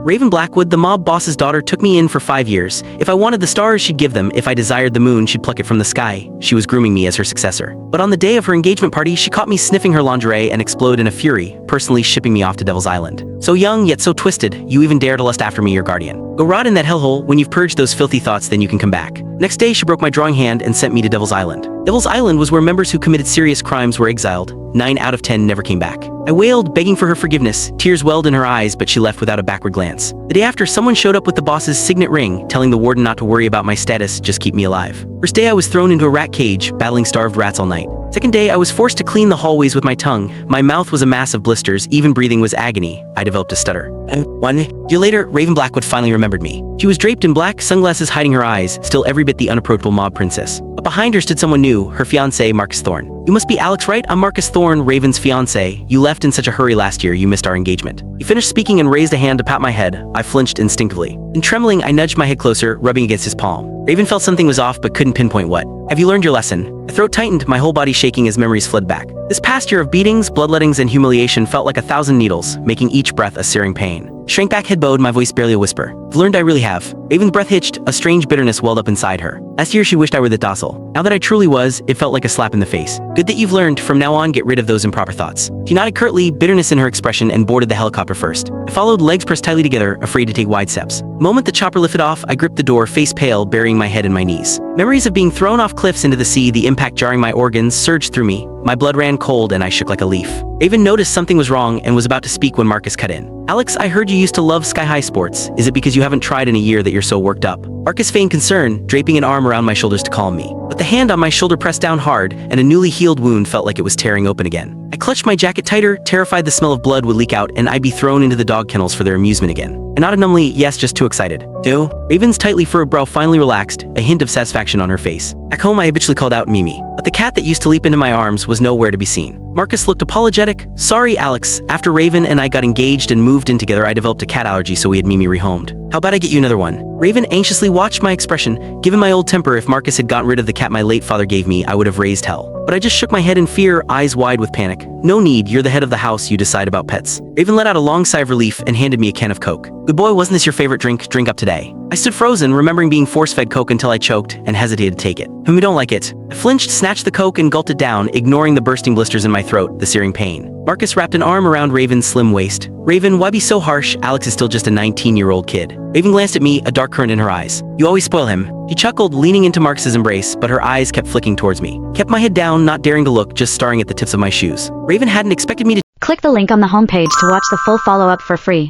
Raven Blackwood, the mob boss's daughter, took me in for 5 years. If I wanted the stars, she'd give them. If I desired the moon, she'd pluck it from the sky. She was grooming me as her successor. But on the day of her engagement party, she caught me sniffing her lingerie and exploded in a fury, personally shipping me off to Devil's Island. So young, yet so twisted, you even dare to lust after me, your guardian. Go rot in that hellhole. When you've purged those filthy thoughts, then you can come back. Next day, she broke my drawing hand and sent me to Devil's Island. Devil's Island was where members who committed serious crimes were exiled. 9 out of 10 never came back. I wailed, begging for her forgiveness. Tears welled in her eyes, but she left without a backward glance. The day after, someone showed up with the boss's signet ring, telling the warden not to worry about my status, just keep me alive. First day, I was thrown into a rat cage, battling starved rats all night. Second day, I was forced to clean the hallways with my tongue. My mouth was a mass of blisters. Even breathing was agony. I developed a stutter. 1 year later, Raven Blackwood finally remembered me. She was draped in black, sunglasses hiding her eyes, still every bit the unapproachable mob princess. But behind her stood someone new, her fiancé, Marcus Thorne. You must be Alex, right? I'm Marcus Thorne, Raven's fiancé. You left in such a hurry last year, you missed our engagement. He finished speaking and raised a hand to pat my head. I flinched instinctively. In trembling, I nudged my head closer, rubbing against his palm. Raven felt something was off but couldn't pinpoint what. Have you learned your lesson? My throat tightened, my whole body shaking as memories fled back. This past year of beatings, bloodlettings, and humiliation felt like 1,000 needles, making each breath a searing pain. Shrank back, head bowed, my voice barely a whisper. I've learned I really have. Raven's breath hitched, a strange bitterness welled up inside her. Last year she wished I were that docile. Now that I truly was, it felt like a slap in the face. Good that you've learned. From now on, get rid of those improper thoughts. She nodded curtly, bitterness in her expression, and boarded the helicopter first. I followed, legs pressed tightly together, afraid to take wide steps. The moment the chopper lifted off, I gripped the door, face pale, burying my head in my knees. Memories of being thrown off cliffs into the sea, the impact jarring my organs, surged through me. My blood ran cold and I shook like a leaf. Raven noticed something was wrong and was about to speak when Marcus cut in. Alex, I heard you used to love sky-high sports. Is it because you haven't tried in a year that you're so worked up? Marcus feigned concern, draping an arm around my shoulders to calm me. But the hand on my shoulder pressed down hard, and a newly healed wound felt like it was tearing open again. I clutched my jacket tighter, terrified the smell of blood would leak out and I'd be thrown into the dog kennels for their amusement again. I nodded numbly, yes, just too excited. Do? Raven's tightly furrowed brow finally relaxed, a hint of satisfaction on her face. Back home, I habitually called out Mimi, but the cat that used to leap into my arms was nowhere to be seen. Marcus looked apologetic. Sorry, Alex. After Raven and I got engaged and moved in together, I developed a cat allergy, so we had Mimi rehomed. How about I get you another one? Raven anxiously watched my expression. Given my old temper, if Marcus had gotten rid of the cat my late father gave me, I would have raised hell. But I just shook my head in fear, eyes wide with panic. No need, you're the head of the house, you decide about pets. Raven let out a long sigh of relief and handed me a can of Coke. Good boy, wasn't this your favorite drink? Drink up today. I stood frozen, remembering being force-fed Coke until I choked and hesitated to take it. We don't like it. I flinched, snatched the Coke and gulped it down, ignoring the bursting blisters in my throat, the searing pain. Marcus wrapped an arm around Raven's slim waist. Raven, why be so harsh? Alex is still just a 19-year-old kid. Raven glanced at me, a dark current in her eyes. You always spoil him. She chuckled, leaning into Marcus's embrace, but her eyes kept flicking towards me. Kept my head down, not daring to look, just staring at the tips of my shoes. Raven hadn't expected me to— Click the link on the homepage to watch the full follow-up for free.